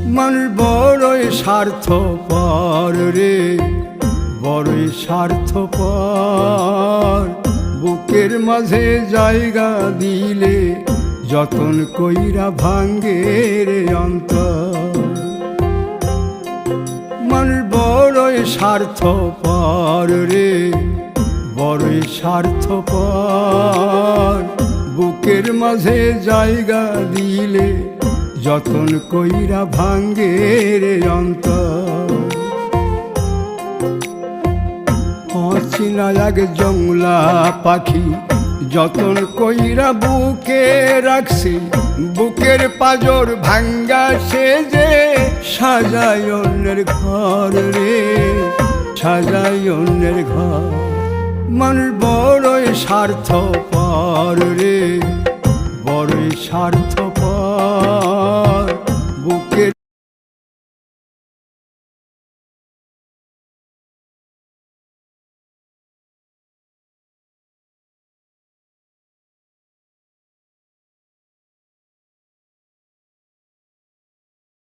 মানুষ বড়ই স্বার্থপর রে, বড়ই স্বার্থপর। বুকের মাঝে জায়গা দিলে যতন কইরা ভাঙ্গে রে অন্তর। মানুষ বড়ই স্বার্থপর রে, বড়ই স্বার্থপর। বুকের মাঝে জায়গা দিলে যতন কইরা ভাঙ্গে রে অন্তর। অচিনা এক জংলা পাখি যতন কইরা বুকে রাখছি, বুকের পাজর ভাঙ্গা সে যে সাজায় অন্যের ঘর রে, সাজায় অন্যের ঘর। মানুষ বড়ই স্বার্থপর রে, বড়ই স্বার্থপর।